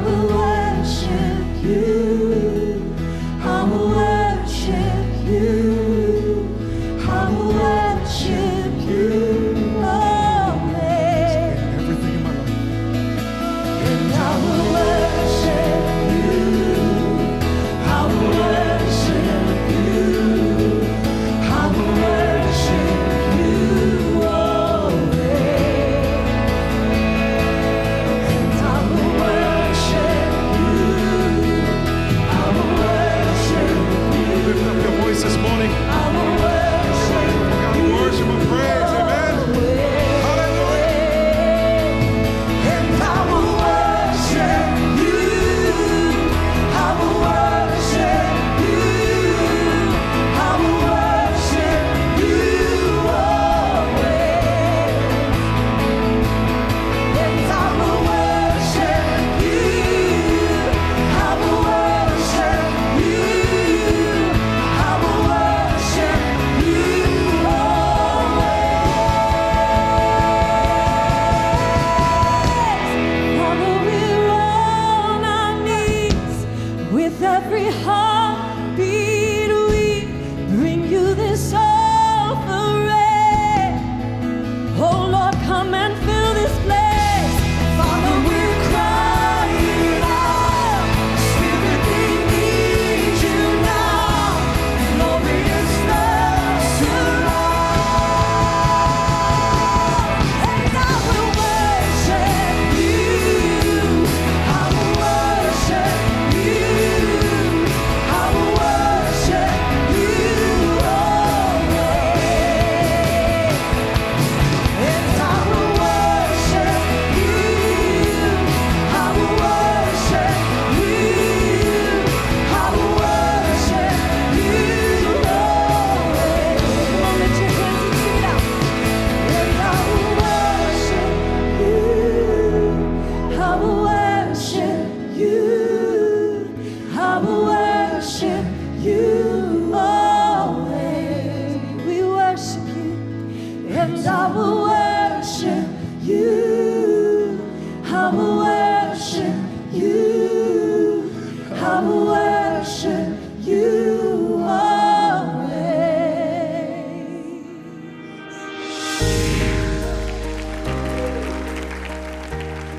will worship you. I will worship you. I will worship you always. Everything in my life. And I will worship you. I will worship you. I will worship you always. And I will worship you. I will worship you. Lift up your voice this morning. I will worship God, worship and praise. Amen. Hallelujah. and I will worship you. I will worship you. I will worship you always. And I will worship you. I will worship you. I will worship you always. Father, we're on our knees with every heartbeat. We bring you this offering. Oh Lord, come and fill this place. Father, we're crying out. Spirit, we need you now. Glorious love surround. And I will worship you. I will worship you. I will worship you always. And I will worship you. I will worship you. I will worship you always. Come on, lift your hands and sing it out. And I will worship you. I will worship you. I will worship you always. We worship you. And I will worship you. I will worship you. I will worship you always.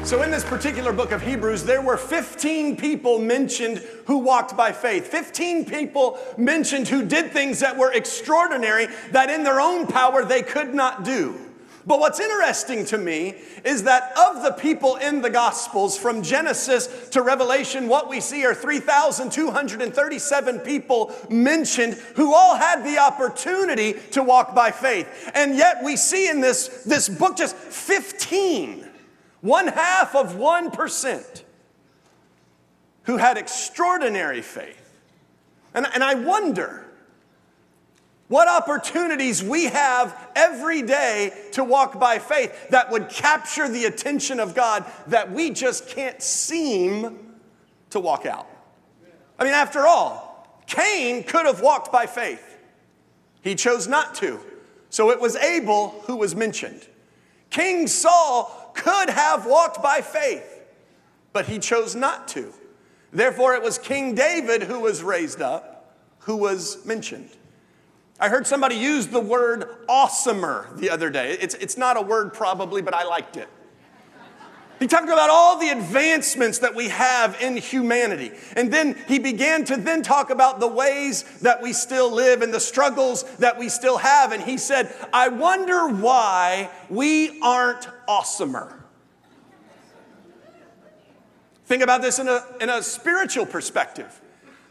So in this particular book of Hebrews, there were 15 people mentioned who walked by faith. 15 people mentioned who did things that were extraordinary, that in their own power they could not do. But what's interesting to me is that of the people in the Gospels, from Genesis to Revelation, what we see are 3,237 people mentioned who all had the opportunity to walk by faith. And yet we see in this book just 15, 1/2 of 1%, who had extraordinary faith. And I wonder what opportunities we have every day to walk by faith that would capture the attention of God that we just can't seem to walk out. I mean, after all, Cain could have walked by faith. He chose not to. So it was Abel who was mentioned. King Saul could have walked by faith, but he chose not to. Therefore, it was King David who was raised up, who was mentioned. I heard somebody use the word awesomer the other day. It's not a word probably, but I liked it. He talked about all the advancements that we have in humanity. And then he began to then talk about the ways that we still live and the struggles that we still have. And he said, I wonder why we aren't awesomer. Think about this in a spiritual perspective.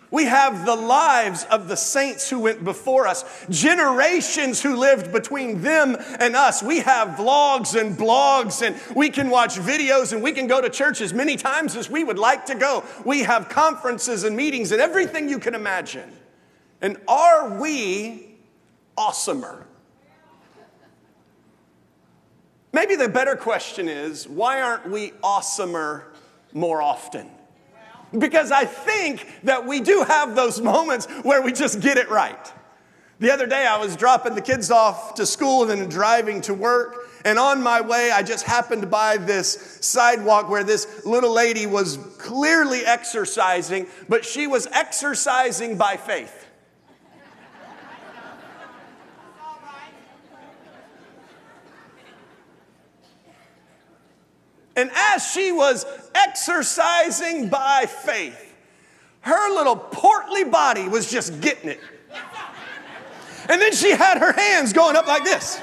We have the lives of the saints who went before us, generations who lived between them and us. We have vlogs and blogs, and we can watch videos, and we can go to church as many times as we would like to go. We have conferences and meetings and everything you can imagine. And are we awesomer? Maybe the better question is, why aren't we awesomer more often? Because I think that we do have those moments where we just get it right. The other day I was dropping the kids off to school and then driving to work, And on my way, I just happened by this sidewalk where this little lady was clearly exercising, but she was exercising by faith. And as she was exercising by faith, her little portly body was just getting it. And then she had her hands going up like this.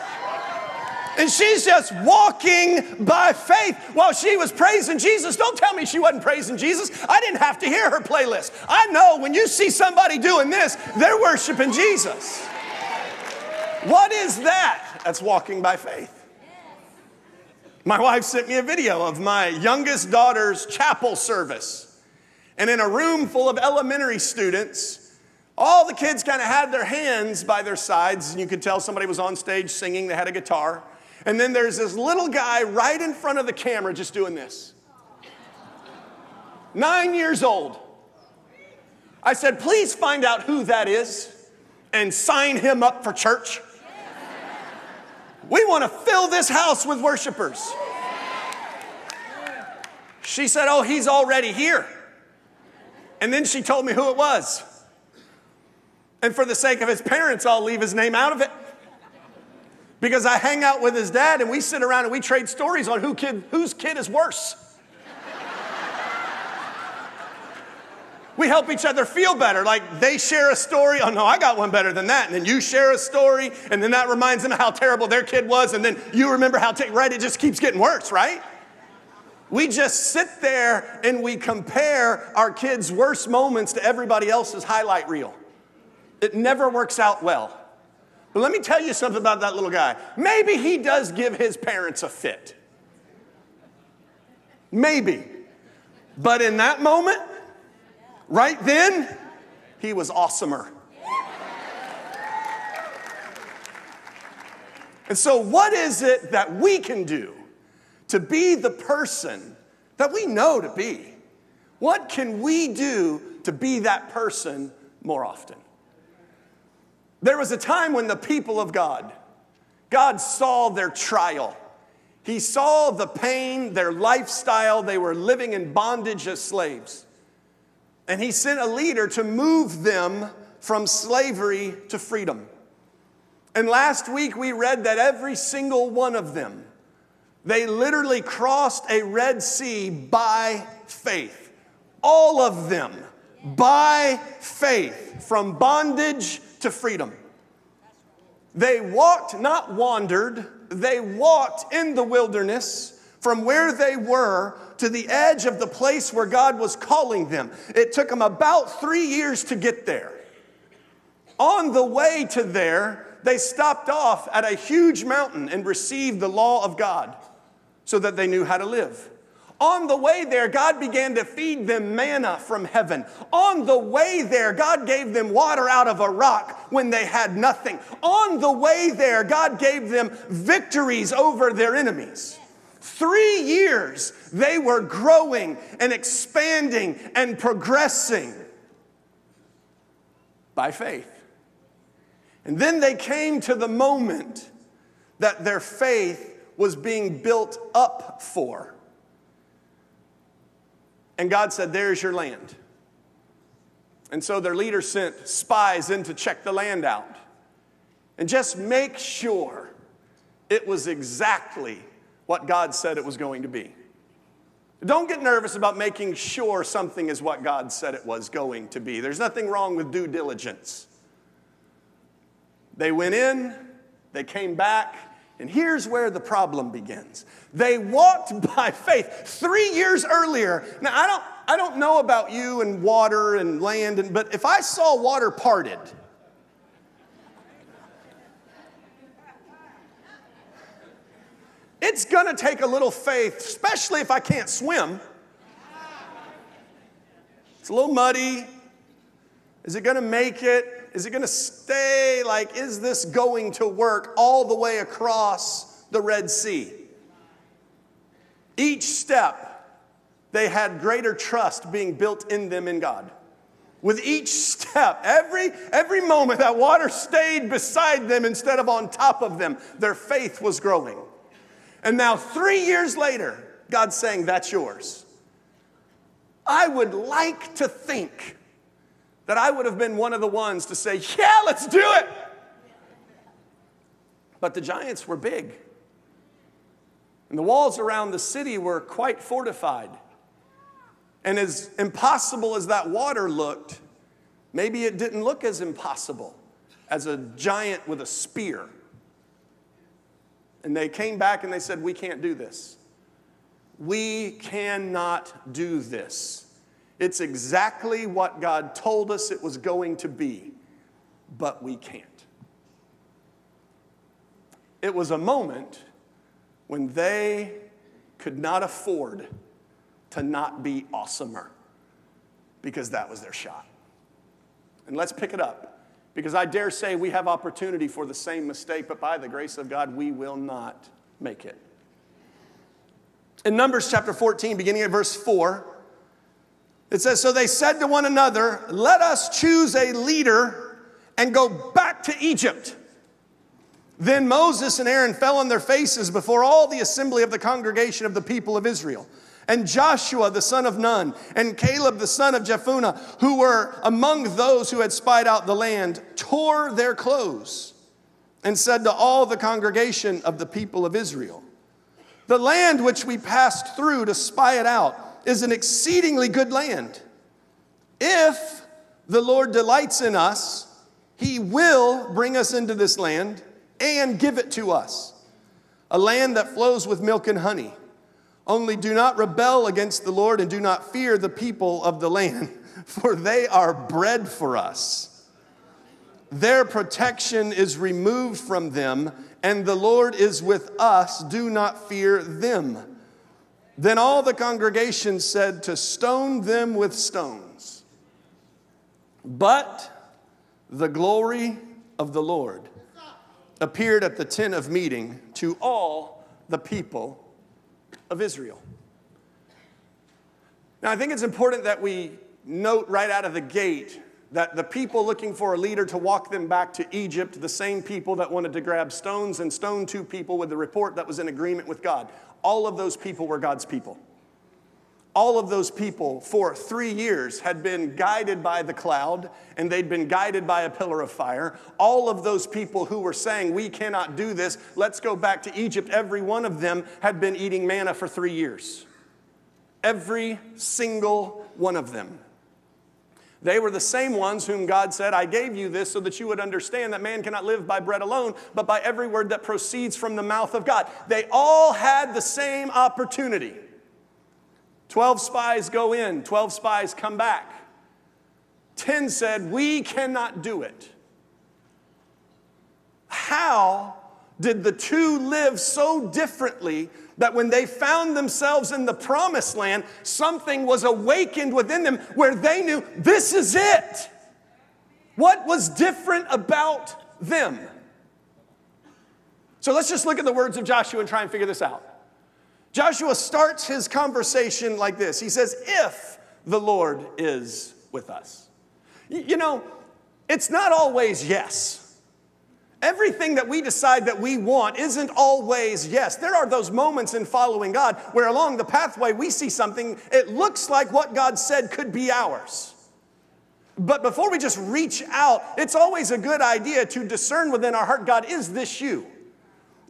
And she's just walking by faith while she was praising Jesus. Don't tell me she wasn't praising Jesus. I didn't have to hear her playlist. I know when you see somebody doing this, they're worshiping Jesus. What is that? That's walking by faith. My wife sent me a video of my youngest daughter's chapel service. And in a room full of elementary students, all the kids kind of had their hands by their sides, and you could tell somebody was on stage singing, they had a guitar. And then there's this little guy right in front of the camera just doing this. 9 years old. I said, please find out who that is and sign him up for church. We want to fill this house with worshipers. She said, oh, he's already here. And then she told me who it was. And for the sake of his parents, I'll leave his name out of it. Because I hang out with his dad and we sit around and we trade stories on whose kid is worse. We help each other feel better. Like they share a story. Oh no, I got one better than that. And then you share a story. And then that reminds them how terrible their kid was. And then you remember right? It just keeps getting worse, right? We just sit there and we compare our kids' worst moments to everybody else's highlight reel. It never works out well. But let me tell you something about that little guy. Maybe he does give his parents a fit. Maybe. But in that moment, right then, he was awesomer. And so what is it that we can do to be the person that we know to be? What can we do to be that person more often? There was a time when the people of God saw their trial. He saw the pain, their lifestyle. They were living in bondage as slaves. And he sent a leader to move them from slavery to freedom. And last week we read that every single one of them, they literally crossed a Red Sea by faith. All of them by faith, from bondage to freedom. They walked, not wandered, they walked in the wilderness from where they were to the edge of the place where God was calling them. It took them about 3 years to get there. On the way to there, they stopped off at a huge mountain and received the law of God so that they knew how to live. On the way there, God began to feed them manna from heaven. On the way there, God gave them water out of a rock when they had nothing. On the way there, God gave them victories over their enemies. 3 years, they were growing and expanding and progressing by faith. And then they came to the moment that their faith was being built up for. And God said, there's your land. And so their leader sent spies in to check the land out and just make sure it was exactly what God said it was going to be. Don't get nervous about making sure something is what God said it was going to be. There's nothing wrong with due diligence. They went in, they came back, and here's where the problem begins. They walked by faith 3 years earlier. Now, I don't know about you and water and land, but if I saw water parted, it's going to take a little faith, especially if I can't swim. It's a little muddy. Is it going to make it? Is it going to stay? Like, is this going to work all the way across the Red Sea? Each step, they had greater trust being built in them in God. With each step, every moment that water stayed beside them instead of on top of them, their faith was growing. And now 3 years later, God's saying, that's yours. I would like to think that I would have been one of the ones to say, yeah, let's do it. But the giants were big. And the walls around the city were quite fortified. And as impossible as that water looked, maybe it didn't look as impossible as a giant with a spear. And they came back and they said, we can't do this. We cannot do this. It's exactly what God told us it was going to be, but we can't. It was a moment when they could not afford to not be awesomer, because that was their shot. And let's pick it up, because I dare say we have opportunity for the same mistake, but by the grace of God, we will not make it. In Numbers chapter 14, beginning at verse 4, it says, so they said to one another, let us choose a leader and go back to Egypt. Then Moses and Aaron fell on their faces before all the assembly of the congregation of the people of Israel. And Joshua the son of Nun and Caleb the son of Jephunneh, who were among those who had spied out the land, tore their clothes and said to all the congregation of the people of Israel, the land which we passed through to spy it out is an exceedingly good land. If the Lord delights in us, he will bring us into this land and give it to us, a land that flows with milk and honey. Only do not rebel against the Lord and do not fear the people of the land, for they are bread for us. Their protection is removed from them, and the Lord is with us. Do not fear them. Then all the congregation said to stone them with stones. But the glory of the Lord appeared at the tent of meeting to all the people of Israel. Now, I think it's important that we note right out of the gate that the people looking for a leader to walk them back to Egypt, the same people that wanted to grab stones and stone two people with the report that was in agreement with God, all of those people were God's people. All of those people for 3 years had been guided by the cloud, and they'd been guided by a pillar of fire. All of those people who were saying, we cannot do this, let's go back to Egypt, every one of them had been eating manna for 3 years. Every single one of them. They were the same ones whom God said, I gave you this so that you would understand that man cannot live by bread alone, but by every word that proceeds from the mouth of God. They all had the same opportunity. 12 spies go in, 12 spies come back. 10 said, we cannot do it. How did the two live so differently that when they found themselves in the promised land, something was awakened within them where they knew this is it? What was different about them? So let's just look at the words of Joshua and try and figure this out. Joshua starts his conversation like this. He says, if the Lord is with us. You know, it's not always yes. Everything that we decide that we want isn't always yes. There are those moments in following God where along the pathway we see something, it looks like what God said could be ours. But before we just reach out, it's always a good idea to discern within our heart, God, is this you?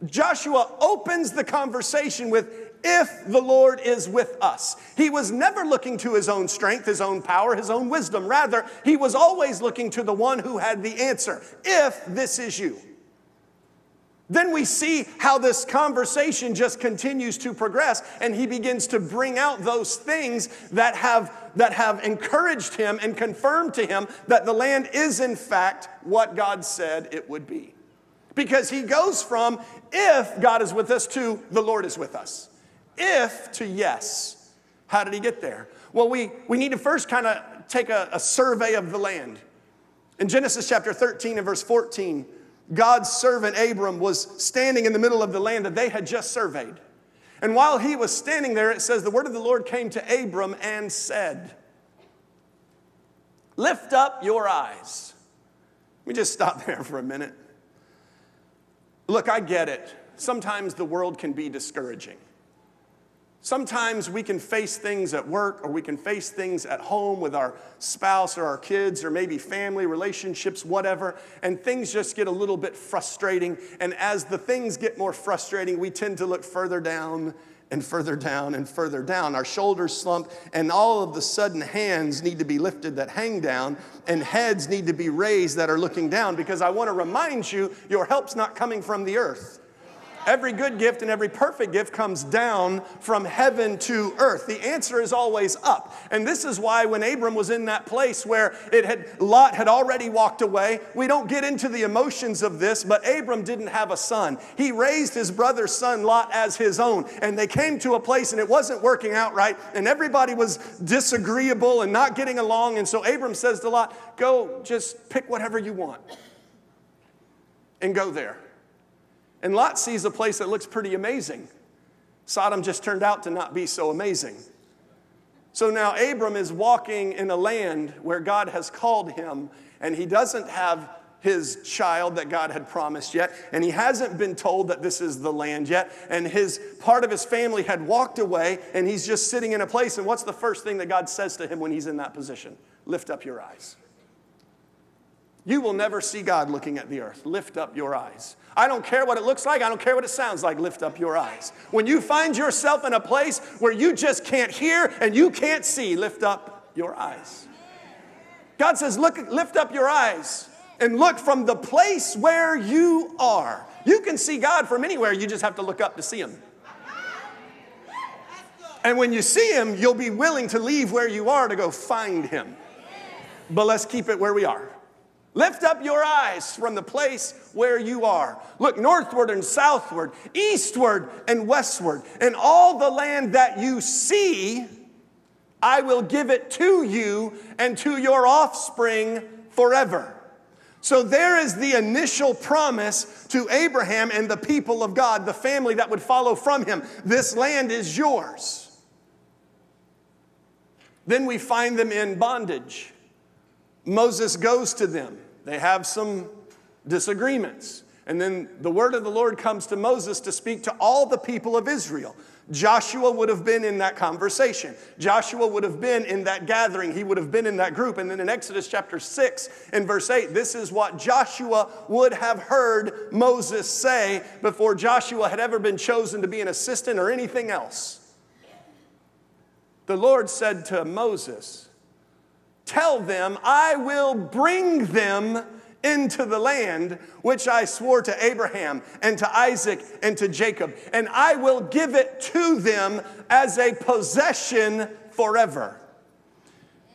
Joshua opens the conversation with, if the Lord is with us. He was never looking to his own strength, his own power, his own wisdom. Rather, he was always looking to the one who had the answer. If this is you. Then we see how this conversation just continues to progress, and he begins to bring out those things that have encouraged him and confirmed to him that the land is in fact what God said it would be. Because he goes from, if God is with us, to the Lord is with us. If to yes. How did he get there? Well, we need to first kind of take a survey of the land. In Genesis chapter 13 and verse 14, God's servant Abram was standing in the middle of the land that they had just surveyed. And while he was standing there, it says, the word of the Lord came to Abram and said, lift up your eyes. Let me just stop there for a minute. Look, I get it. sometimes the world can be discouraging. Sometimes we can face things at work, or we can face things at home with our spouse or our kids, or maybe family, relationships, whatever, and things just get a little bit frustrating. And as the things get more frustrating, we tend to look further down and further down and further down. Our shoulders slump, and all of the sudden hands need to be lifted that hang down, and heads need to be raised that are looking down, because I want to remind you, your help's not coming from the earth. Every good gift and every perfect gift comes down from heaven to earth. The answer is always up. And this is why when Abram was in that place where Lot had already walked away, we don't get into the emotions of this, but Abram didn't have a son. He raised his brother's son Lot as his own. And they came to a place and it wasn't working out right. And everybody was disagreeable and not getting along. And so Abram says to Lot, go just pick whatever you want and go there. And Lot sees a place that looks pretty amazing. Sodom just turned out to not be so amazing. So now Abram is walking in a land where God has called him, and he doesn't have his child that God had promised yet, and he hasn't been told that this is the land yet, and part of his family had walked away, and he's just sitting in a place. And what's the first thing that God says to him when he's in that position? Lift up your eyes. You will never see God looking at the earth. Lift up your eyes. I don't care what it looks like. I don't care what it sounds like. Lift up your eyes. When you find yourself in a place where you just can't hear and you can't see, lift up your eyes. God says, lift up your eyes and look from the place where you are. You can see God from anywhere. You just have to look up to see him. And when you see him, you'll be willing to leave where you are to go find him. But let's keep it where we are. Lift up your eyes from the place where you are. Look northward and southward, eastward and westward. And all the land that you see, I will give it to you and to your offspring forever. So there is the initial promise to Abraham and the people of God, the family that would follow from him. This land is yours. Then we find them in bondage. Moses goes to them. They have some disagreements. And then the word of the Lord comes to Moses to speak to all the people of Israel. Joshua would have been in that conversation. Joshua would have been in that gathering. He would have been in that group. And then in Exodus chapter 6 and verse 8, this is what Joshua would have heard Moses say before Joshua had ever been chosen to be an assistant or anything else. The Lord said to Moses, tell them, I will bring them into the land which I swore to Abraham and to Isaac and to Jacob, and I will give it to them as a possession forever.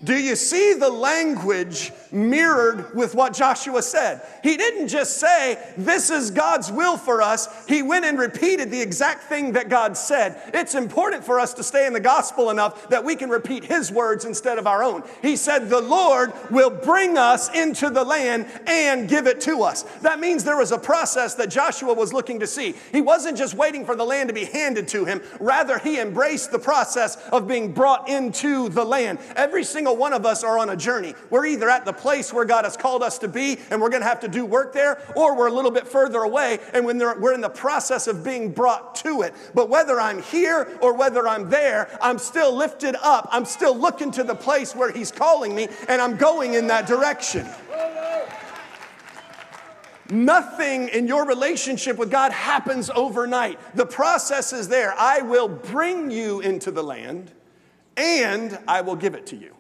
Do you see the language mirrored with what Joshua said? He didn't just say, this is God's will for us. He went and repeated the exact thing that God said. It's important for us to stay in the gospel enough that we can repeat his words instead of our own. He said, the Lord will bring us into the land and give it to us. That means there was a process that Joshua was looking to see. He wasn't just waiting for the land to be handed to him. Rather, he embraced the process of being brought into the land. Every single one of us are on a journey. We're either at the place where God has called us to be and we're going to have to do work there, or we're a little bit further away and we're in the process of being brought to it. But whether I'm here or whether I'm there, I'm still lifted up. I'm still looking to the place where he's calling me, and I'm going in that direction. Nothing in your relationship with God happens overnight. The process is there. I will bring you into the land and I will give it to you.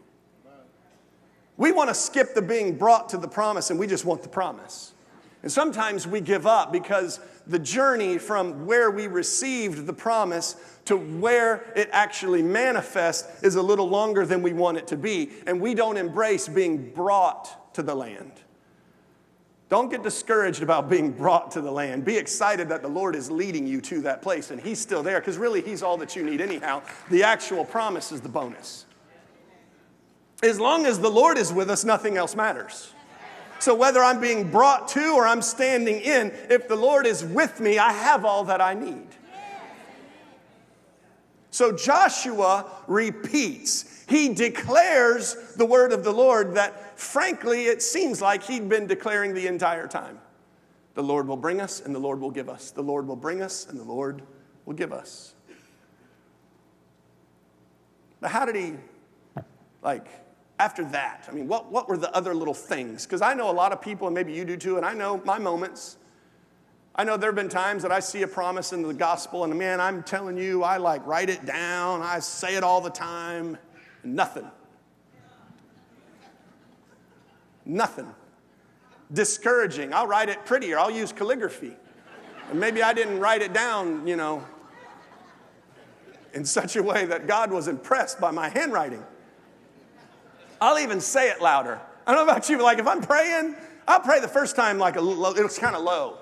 We want to skip the being brought to the promise, and we just want the promise. And sometimes we give up because the journey from where we received the promise to where it actually manifests is a little longer than we want it to be, and we don't embrace being brought to the land. Don't get discouraged about being brought to the land. Be excited that the Lord is leading you to that place, and he's still there, because really he's all that you need anyhow. The actual promise is the bonus. As long as the Lord is with us, nothing else matters. So whether I'm being brought to or I'm standing in, if the Lord is with me, I have all that I need. So Joshua repeats. He declares the word of the Lord that, frankly, it seems like he'd been declaring the entire time. The Lord will bring us and the Lord will give us. The Lord will bring us and the Lord will give us. But how did he, after that, I mean, what were the other little things? Because I know a lot of people, and maybe you do too, and I know my moments. I know there have been times that I see a promise in the gospel, and man, I'm telling you, I write it down, I say it all the time, and nothing. Nothing. Discouraging. I'll write it prettier. I'll use calligraphy. And maybe I didn't write it down, in such a way that God was impressed by my handwriting. I'll even say it louder. I don't know about you, but if I'm praying, I'll pray the first time it was kind of low.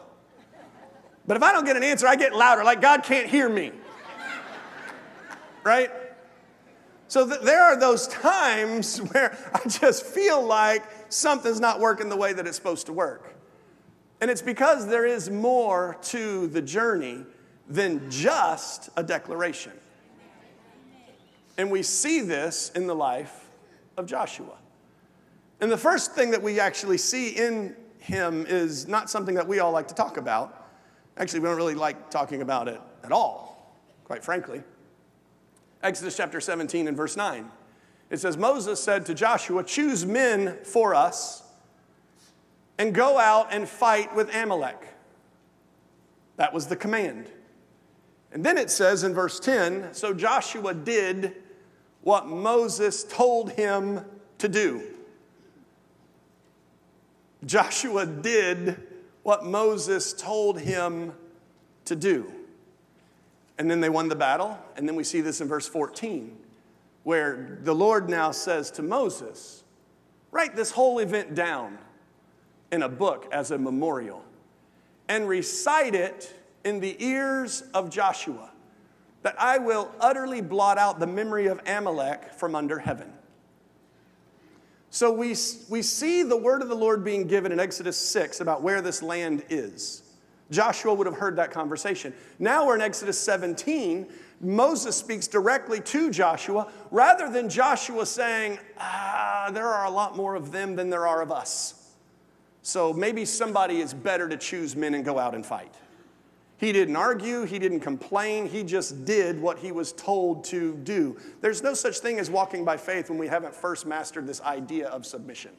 But if I don't get an answer, I get louder, like God can't hear me. Right? So there are those times where I just feel like something's not working the way that it's supposed to work. And it's because there is more to the journey than just a declaration. And we see this in the life of Joshua. And the first thing that we actually see in him is not something that we all like to talk about. Actually, we don't really like talking about it at all, quite frankly. Exodus chapter 17 and verse 9. It says, Moses said to Joshua, choose men for us and go out and fight with Amalek. That was the command. And then it says in verse 10, so Joshua did what Moses told him to do. Joshua did what Moses told him to do. And then they won the battle. And then we see this in verse 14, where the Lord now says to Moses, write this whole event down in a book as a memorial and recite it in the ears of Joshua, that I will utterly blot out the memory of Amalek from under heaven. So we see the word of the Lord being given in Exodus 6 about where this land is. Joshua would have heard that conversation. Now we're in Exodus 17. Moses speaks directly to Joshua rather than Joshua saying, there are a lot more of them than there are of us. So maybe somebody is better to choose men and go out and fight. He didn't argue, he didn't complain, he just did what he was told to do. There's no such thing as walking by faith when we haven't first mastered this idea of submission.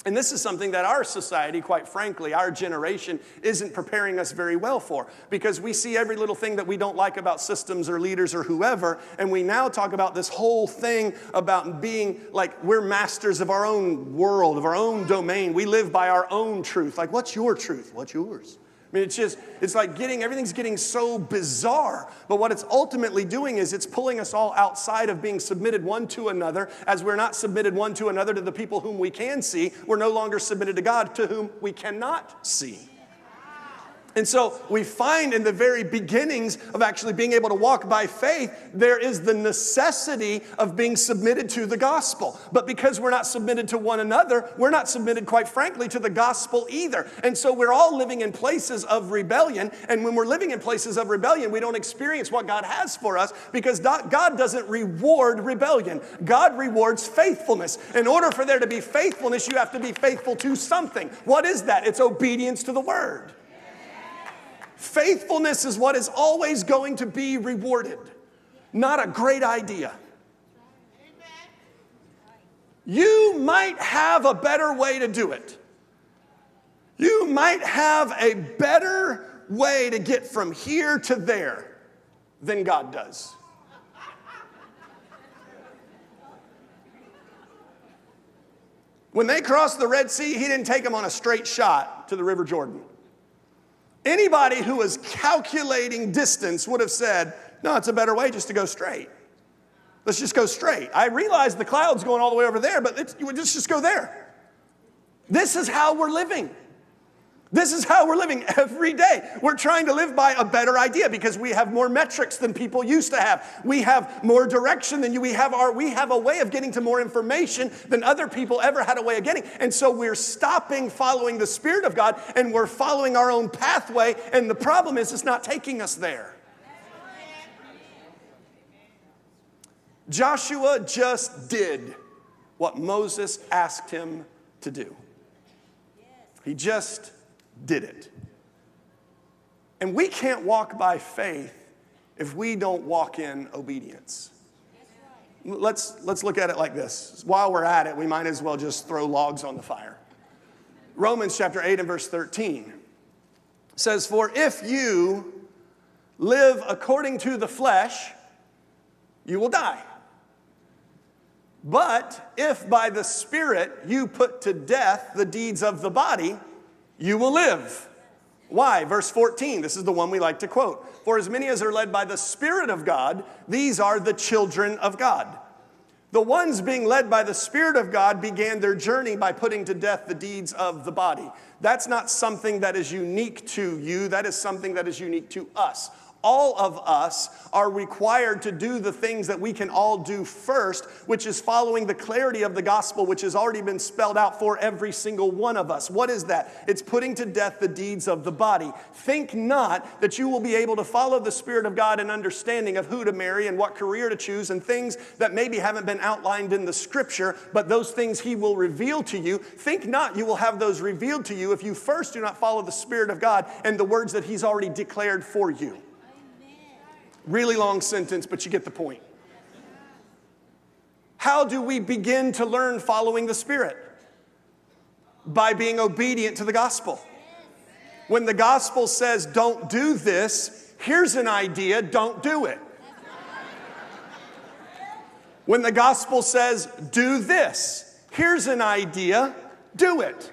And this is something that our society, quite frankly, our generation, isn't preparing us very well for. Because we see every little thing that we don't like about systems or leaders or whoever, and we now talk about this whole thing about being like we're masters of our own world, of our own domain. We live by our own truth. Like, what's your truth? What's yours? I mean, it's like everything's getting so bizarre. But what it's ultimately doing is it's pulling us all outside of being submitted one to another. As we're not submitted one to another to the people whom we can see, we're no longer submitted to God to whom we cannot see. And so we find in the very beginnings of actually being able to walk by faith, there is the necessity of being submitted to the gospel. But because we're not submitted to one another, we're not submitted, quite frankly, to the gospel either. And so we're all living in places of rebellion. And when we're living in places of rebellion, we don't experience what God has for us because God doesn't reward rebellion. God rewards faithfulness. In order for there to be faithfulness, you have to be faithful to something. What is that? It's obedience to the word. Faithfulness is what is always going to be rewarded, not a great idea. You might have a better way to do it. You might have a better way to get from here to there than God does. When they crossed the Red Sea, he didn't take them on a straight shot to the River Jordan. Anybody who was calculating distance would have said, no, it's a better way just to go straight. Let's just go straight. I realize the cloud's going all the way over there, but let's just go there. This is how we're living. This is how we're living every day. We're trying to live by a better idea because we have more metrics than people used to have. We have more direction than you. We have a way of getting to more information than other people ever had a way of getting. And so we're stopping following the Spirit of God and we're following our own pathway. And the problem is it's not taking us there. Joshua just did what Moses asked him to do. He just did it. And we can't walk by faith if we don't walk in obedience. Let's look at it like this. While we're at it, we might as well just throw logs on the fire. Romans chapter 8 and verse 13 says, "For if you live according to the flesh, you will die. But if by the Spirit you put to death the deeds of the body, you will live." Why? Verse 14, this is the one we like to quote. "For as many as are led by the Spirit of God, these are the children of God." The ones being led by the Spirit of God began their journey by putting to death the deeds of the body. That's not something that is unique to you. That is something that is unique to us. All of us are required to do the things that we can all do first, which is following the clarity of the gospel, which has already been spelled out for every single one of us. What is that? It's putting to death the deeds of the body. Think not that you will be able to follow the Spirit of God in understanding of who to marry and what career to choose and things that maybe haven't been outlined in the scripture, but those things He will reveal to you. Think not you will have those revealed to you if you first do not follow the Spirit of God and the words that He's already declared for you. Really long sentence, but you get the point. How do we begin to learn following the Spirit? By being obedient to the gospel. When the gospel says, don't do this, here's an idea, don't do it. When the gospel says, do this, here's an idea, do it.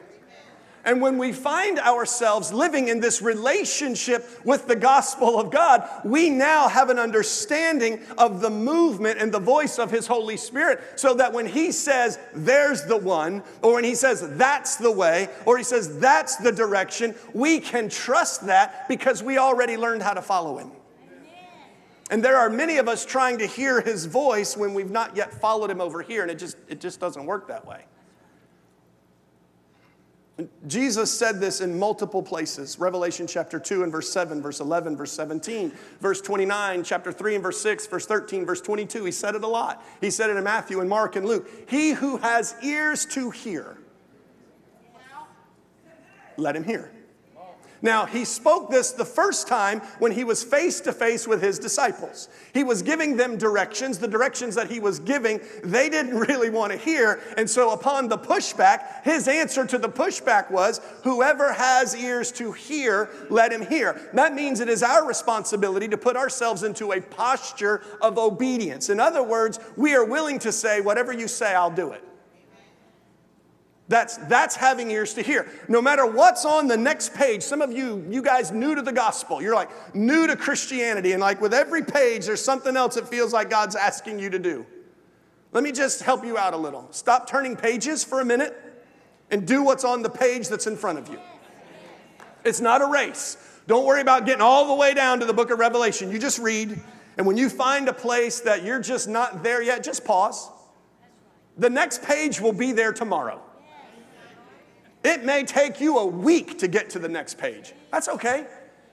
And when we find ourselves living in this relationship with the gospel of God, we now have an understanding of the movement and the voice of His Holy Spirit, so that when He says, there's the one, or when He says, that's the way, or He says, that's the direction, we can trust that because we already learned how to follow Him. And there are many of us trying to hear His voice when we've not yet followed Him over here, and it just doesn't work that way. Jesus said this in multiple places. Revelation chapter 2 and verse 7, verse 11, verse 17, verse 29, chapter 3 and verse 6, verse 13, verse 22. He said it a lot. He said it in Matthew and Mark and Luke. He who has ears to hear, let him hear. Now, He spoke this the first time when He was face to face with His disciples. He was giving them directions. The directions that He was giving, they didn't really want to hear. And so upon the pushback, His answer to the pushback was, whoever has ears to hear, let him hear. That means it is our responsibility to put ourselves into a posture of obedience. In other words, we are willing to say, whatever you say, I'll do it. That's having ears to hear. No matter what's on the next page, some of you guys new to the gospel, you're like new to Christianity, and like with every page, there's something else it feels like God's asking you to do. Let me just help you out a little. Stop turning pages for a minute and do what's on the page that's in front of you. It's not a race. Don't worry about getting all the way down to the book of Revelation. You just read, and when you find a place that you're just not there yet, just pause. The next page will be there tomorrow. It may take you a week to get to the next page. That's okay.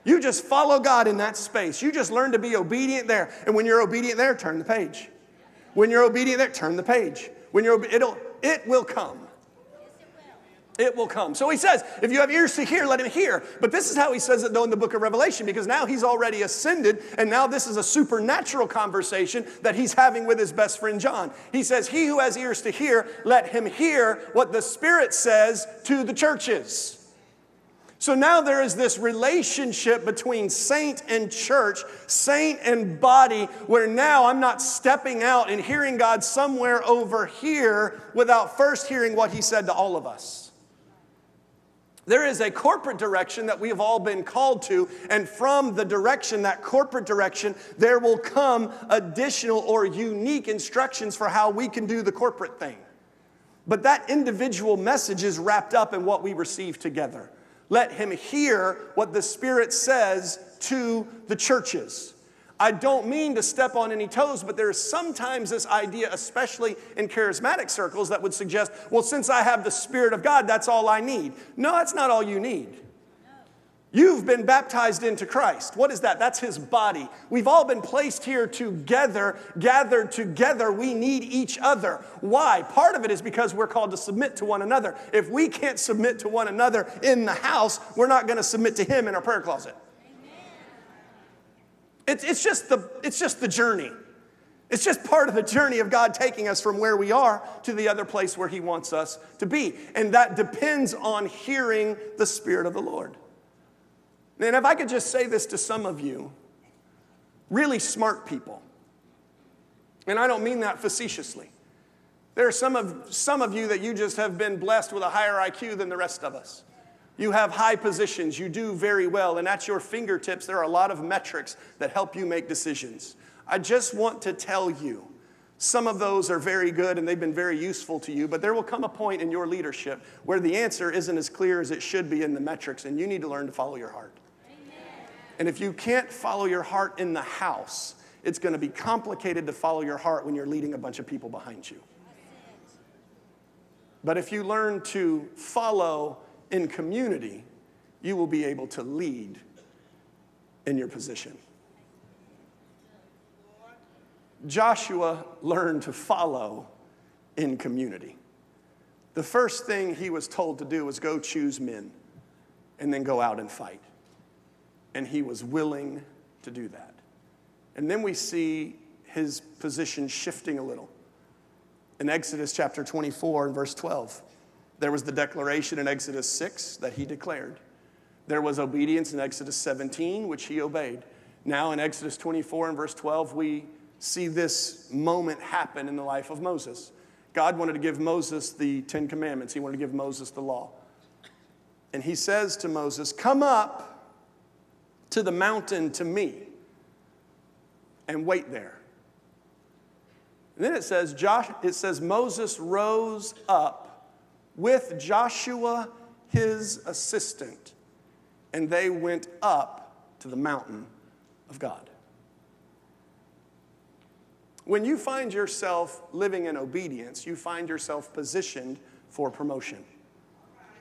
You just follow God in that space. You just learn to be obedient there. And when you're obedient there, turn the page. When you're obedient there, turn the page. When you're it will come. It will come. So He says, if you have ears to hear, let him hear. But this is how He says it, though, in the book of Revelation, because now He's already ascended, and now this is a supernatural conversation that He's having with His best friend John. He says, he who has ears to hear, let him hear what the Spirit says to the churches. So now there is this relationship between saint and church, saint and body, where now I'm not stepping out and hearing God somewhere over here without first hearing what He said to all of us. There is a corporate direction that we have all been called to, and from the direction, that corporate direction, there will come additional or unique instructions for how we can do the corporate thing. But that individual message is wrapped up in what we receive together. Let him hear what the Spirit says to the churches. I don't mean to step on any toes, but there is sometimes this idea, especially in charismatic circles, that would suggest, well, since I have the Spirit of God, that's all I need. No, that's not all you need. You've been baptized into Christ. What is that? That's his body. We've all been placed here together, gathered together. We need each other. Why? Part of it is because we're called to submit to one another. If we can't submit to one another in the house, we're not going to submit to him in our prayer closet. It's just the journey. It's just part of the journey of God taking us from where we are to the other place where he wants us to be. And that depends on hearing the Spirit of the Lord. And if I could just say this to some of you, really smart people, and I don't mean that facetiously. There are some of you that you just have been blessed with a higher IQ than the rest of us. You have high positions, you do very well, and at your fingertips there are a lot of metrics that help you make decisions. I just want to tell you, some of those are very good and they've been very useful to you, but there will come a point in your leadership where the answer isn't as clear as it should be in the metrics, and you need to learn to follow your heart. And if you can't follow your heart in the house, it's going to be complicated to follow your heart when you're leading a bunch of people behind you. But if you learn to follow in community, you will be able to lead in your position. Joshua learned to follow in community. The first thing he was told to do was go choose men and then go out and fight. And he was willing to do that. And then we see his position shifting a little. In Exodus chapter 24 and verse 12, there was the declaration in Exodus 6 that he declared. There was obedience in Exodus 17, which he obeyed. Now in Exodus 24 and verse 12, we see this moment happen in the life of Moses. God wanted to give Moses the 10 Commandments. He wanted to give Moses the law. And he says to Moses, "Come up to the mountain to me and wait there." And then it says Moses rose up with Joshua his assistant, and they went up to the mountain of God. When you find yourself living in obedience, you find yourself positioned for promotion.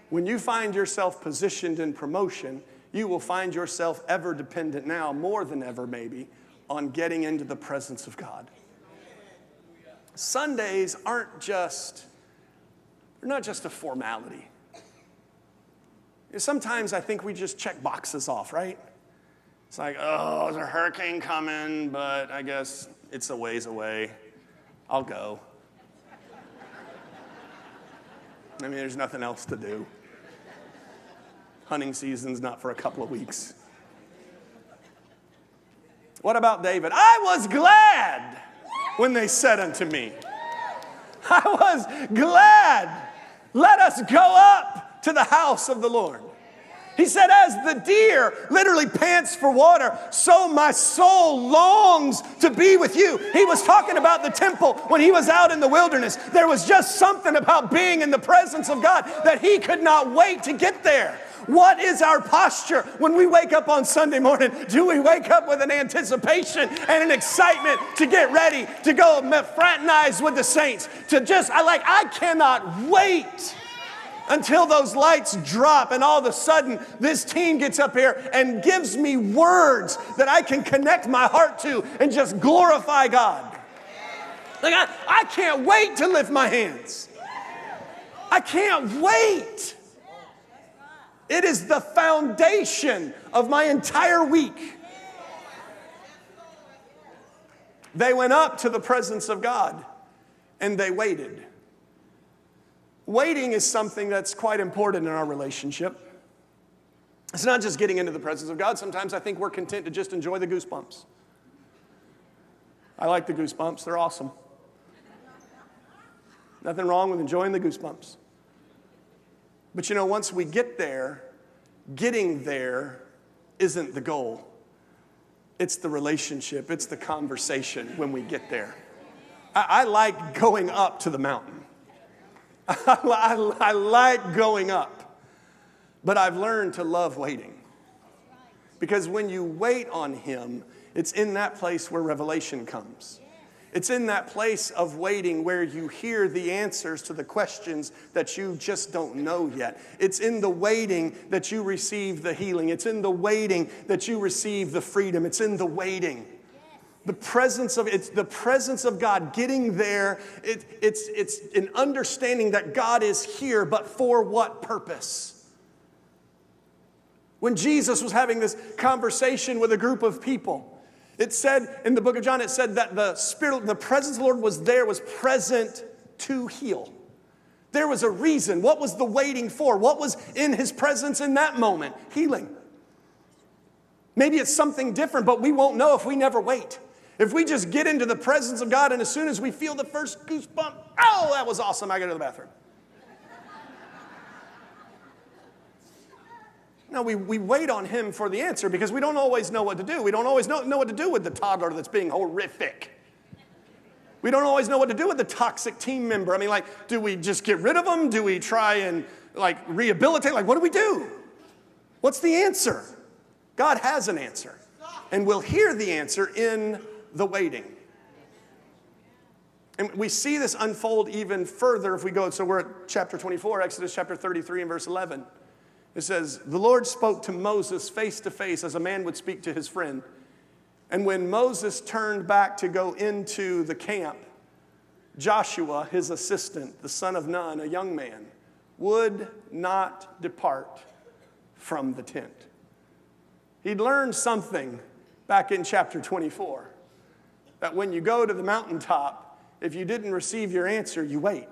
When you find yourself positioned in promotion, you will find yourself ever dependent now, more than ever maybe, on getting into the presence of God. Sundays they're not just a formality. Sometimes I think we just check boxes off, right? It's like, oh, there's a hurricane coming, but I guess it's a ways away. I'll go. I mean, there's nothing else to do. Hunting season's not for a couple of weeks. What about David? I was glad when they said unto me. I was glad. Let us go up to the house of the Lord. He said, as the deer literally pants for water, so my soul longs to be with you. He was talking about the temple when he was out in the wilderness. There was just something about being in the presence of God that he could not wait to get there. What is our posture when we wake up on Sunday morning? Do we wake up with an anticipation and an excitement to get ready to go fraternize with the saints? I cannot wait until those lights drop and all of a sudden this team gets up here and gives me words that I can connect my heart to and just glorify God. I can't wait to lift my hands. I can't wait. It is the foundation of my entire week. They went up to the presence of God and they waited. Waiting is something that's quite important in our relationship. It's not just getting into the presence of God. Sometimes I think we're content to just enjoy the goosebumps. I like the goosebumps. They're awesome. Nothing wrong with enjoying the goosebumps. But once we get there, getting there isn't the goal. It's the relationship. It's the conversation when we get there. I like going up to the mountain. I like going up. But I've learned to love waiting. Because when you wait on him, it's in that place where revelation comes. It's in that place of waiting where you hear the answers to the questions that you just don't know yet. It's in the waiting that you receive the healing. It's in the waiting that you receive the freedom. It's in the waiting. It's the presence of God getting there. It's an understanding that God is here, but for what purpose? When Jesus was having this conversation with a group of people, it said in the book of John, it said that the presence of the Lord was present to heal. There was a reason. What was the waiting for? What was in his presence in that moment? Healing. Maybe it's something different, but we won't know if we never wait. If we just get into the presence of God and as soon as we feel the first goosebump, oh, that was awesome, I go to the bathroom. No, we wait on him for the answer because we don't always know what to do. We don't always know what to do with the toddler that's being horrific. We don't always know what to do with the toxic team member. I mean, like, do we just get rid of them? Do we try and, like, rehabilitate? Like, what do we do? What's the answer? God has an answer. And we'll hear the answer in the waiting. And we see this unfold even further if we go. So we're at chapter 24, Exodus chapter 33 and verse 11. It says, the Lord spoke to Moses face to face as a man would speak to his friend. And when Moses turned back to go into the camp, Joshua, his assistant, the son of Nun, a young man, would not depart from the tent. He'd learned something back in chapter 24, that when you go to the mountaintop, if you didn't receive your answer, you wait.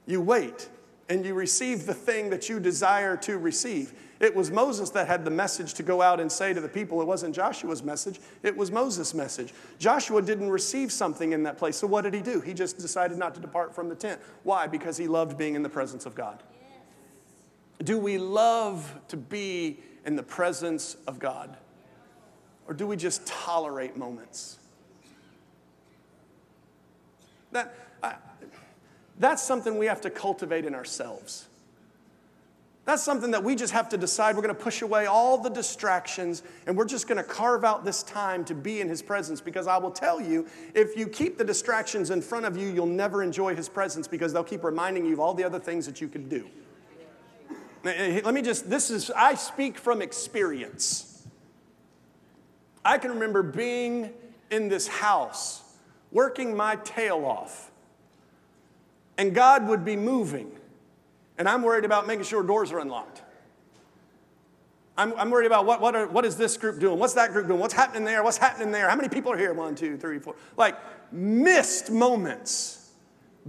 You wait. And you receive the thing that you desire to receive. It was Moses that had the message to go out and say to the people. It wasn't Joshua's message. It was Moses' message. Joshua didn't receive something in that place. So what did he do? He just decided not to depart from the tent. Why? Because he loved being in the presence of God. Yes. Do we love to be in the presence of God? Or do we just tolerate moments? That's something we have to cultivate in ourselves. That's something that we just have to decide. We're going to push away all the distractions and we're just going to carve out this time to be in his presence. Because I will tell you, if you keep the distractions in front of you, you'll never enjoy his presence because they'll keep reminding you of all the other things that you can do. I speak from experience. I can remember being in this house, working my tail off. And God would be moving. And I'm worried about making sure doors are unlocked. I'm worried about what is this group doing? What's that group doing? What's happening there? What's happening there? How many people are here? 1, 2, 3, 4. Like missed moments.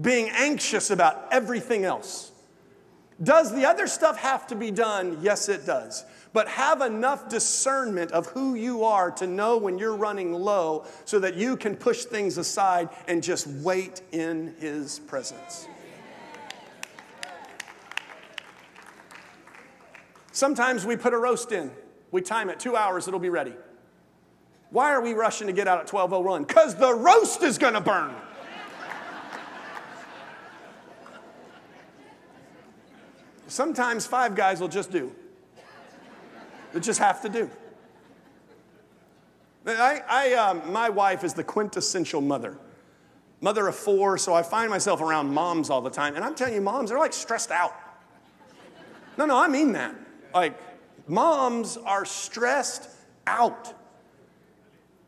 Being anxious about everything else. Does the other stuff have to be done? Yes, it does. But have enough discernment of who you are to know when you're running low so that you can push things aside and just wait in his presence. Sometimes we put a roast in. We time it 2 hours, it'll be ready. Why are we rushing to get out at 12:01? Because the roast is going to burn. Sometimes 5 guys will just do. They just have to do. My wife is the quintessential mother of 4, so I find myself around moms all the time. And I'm telling you, moms, they're like stressed out. No, I mean that. Like, moms are stressed out.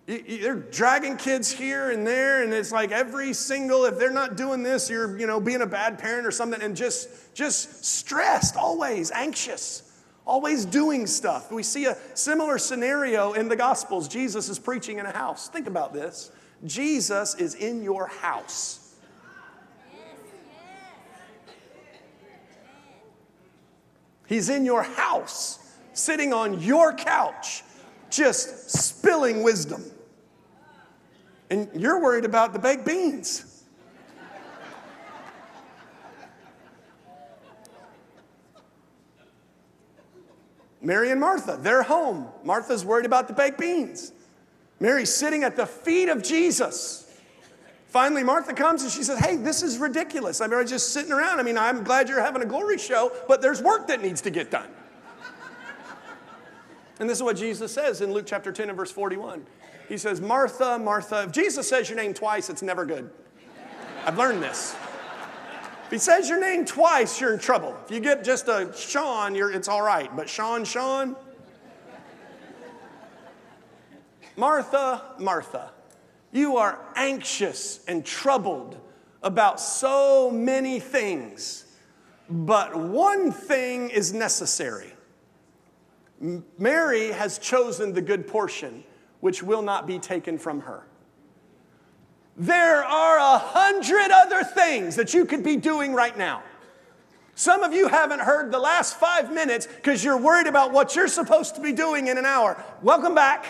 They're dragging kids here and there, and it's like if they're not doing this, you're, being a bad parent or something, and just stressed, always anxious. Always doing stuff. We see a similar scenario in the Gospels. Jesus is preaching in a house. Think about this. Jesus is in your house. He's in your house, sitting on your couch, just spilling wisdom. And you're worried about the baked beans. Mary and Martha, they're home. Martha's worried about the baked beans. Mary's sitting at the feet of Jesus. Finally, Martha comes and she says, hey, this is ridiculous. I'm just sitting around. I'm glad you're having a glory show, but there's work that needs to get done. And this is what Jesus says in Luke chapter 10 and verse 41. He says, Martha, Martha. If Jesus says your name twice, it's never good. I've learned this. If he says your name twice, you're in trouble. If you get just a Sean, it's all right. But Sean. Martha, Martha, you are anxious and troubled about so many things, but one thing is necessary. Mary has chosen the good portion, which will not be taken from her. There are 100 other things that you could be doing right now. Some of you haven't heard the last 5 minutes because you're worried about what you're supposed to be doing in an hour. Welcome back.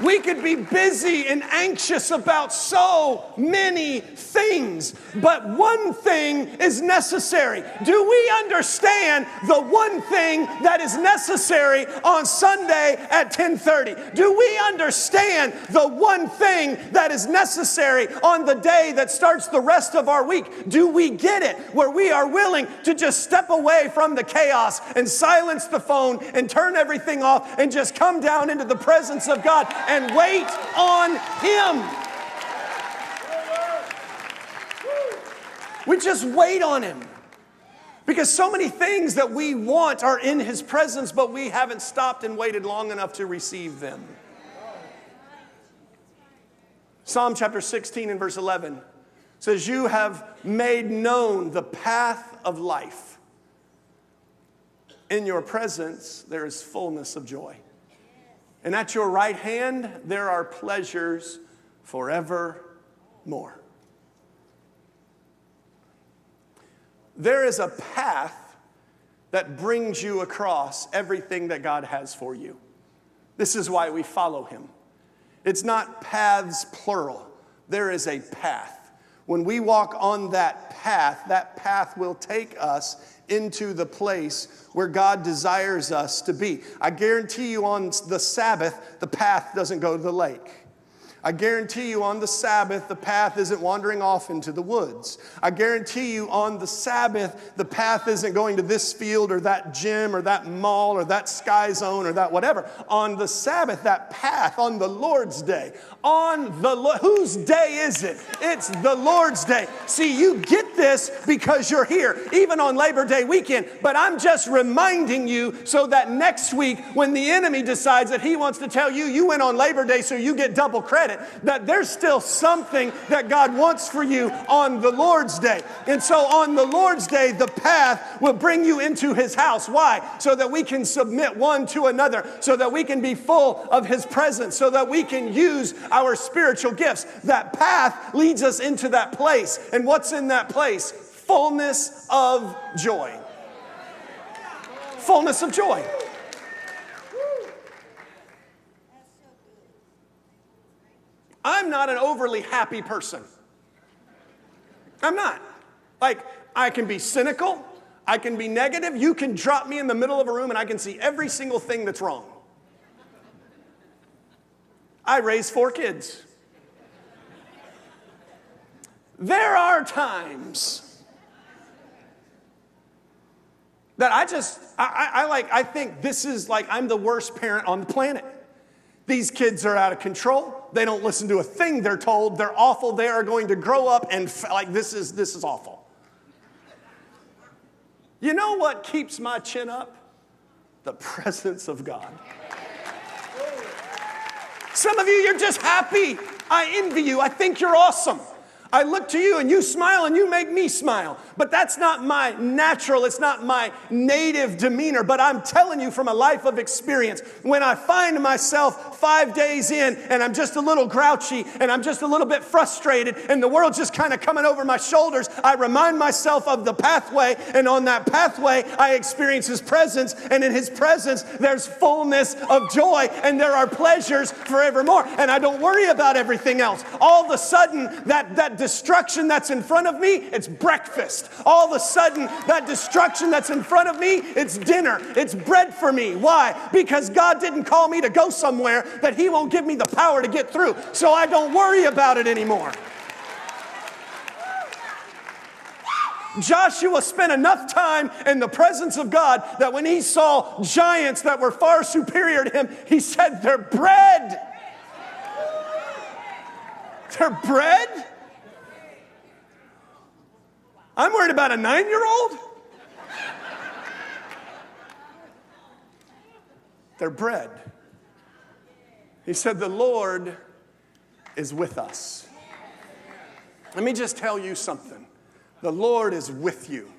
We could be busy and anxious about so many things, but one thing is necessary. Do we understand the one thing that is necessary on Sunday at 10:30? Do we understand the one thing that is necessary on the day that starts the rest of our week? Do we get it where we are willing to just step away from the chaos and silence the phone and turn everything off and just come down into the presence of God and wait on Him? We just wait on Him. Because so many things that we want are in His presence, but we haven't stopped and waited long enough to receive them. Psalm chapter 16 and verse 11 says, you have made known the path of life. In your presence, there is fullness of joy. And at your right hand, there are pleasures forevermore. There is a path that brings you across everything that God has for you. This is why we follow Him. It's not paths plural. There is a path. When we walk on that path will take us into the place where God desires us to be. I guarantee you on the Sabbath, the path doesn't go to the lake. I guarantee you on the Sabbath, the path isn't wandering off into the woods. I guarantee you on the Sabbath, the path isn't going to this field or that gym or that mall or that sky zone or that whatever. On the Sabbath, that path on the Lord's day, whose day is it? It's the Lord's day. See, you get this because you're here, even on Labor Day weekend. But I'm just reminding you so that next week, when the enemy decides that he wants to tell you, you went on Labor Day so you get double credit, that there's still something that God wants for you on the Lord's day. And so on the Lord's day, the path will bring you into His house. Why? So that we can submit one to another, so that we can be full of His presence, so that we can use our spiritual gifts. That path leads us into that place. And what's in that place? Fullness of joy. Fullness of joy. I'm not an overly happy person. I'm not. Like, I can be cynical. I can be negative. You can drop me in the middle of a room and I can see every single thing that's wrong. I raised 4 kids. There are times that I think this is like I'm the worst parent on the planet. These kids are out of control. They don't listen to a thing they're told. They're awful. They are going to grow up and this is awful. You know what keeps my chin up? The presence of God. Some of you, you're just happy. I envy you. I think you're awesome. I look to you and you smile and you make me smile. But that's not my natural, it's not my native demeanor. But I'm telling you from a life of experience, when I find myself 5 days in and I'm just a little grouchy and I'm just a little bit frustrated and the world's just kind of coming over my shoulders, I remind myself of the pathway, and on that pathway I experience His presence, and in His presence there's fullness of joy and there are pleasures forevermore, and I don't worry about everything else. All of a sudden that destruction that's in front of me, it's breakfast. All of a sudden, that destruction that's in front of me, it's dinner. It's bread for me. Why? Because God didn't call me to go somewhere that He won't give me the power to get through. So I don't worry about it anymore. Joshua spent enough time in the presence of God that when he saw giants that were far superior to him, he said, they're bread. They're bread? I'm worried about a 9-year-old? They're bread. He said, the Lord is with us. Let me just tell you something. The Lord is with you.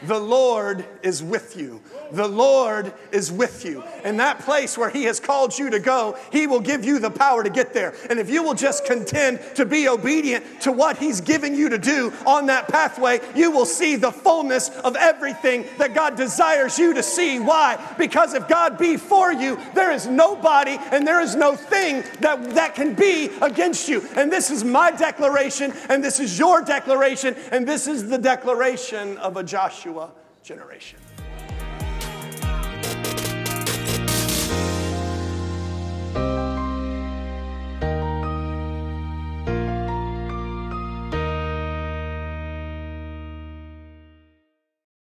The Lord is with you. The Lord is with you. In that place where He has called you to go, He will give you the power to get there. And if you will just contend to be obedient to what He's giving you to do on that pathway, you will see the fullness of everything that God desires you to see. Why? Because if God be for you, there is nobody and there is no thing that can be against you. And this is my declaration, and this is your declaration, and this is the declaration of a Joshua generation.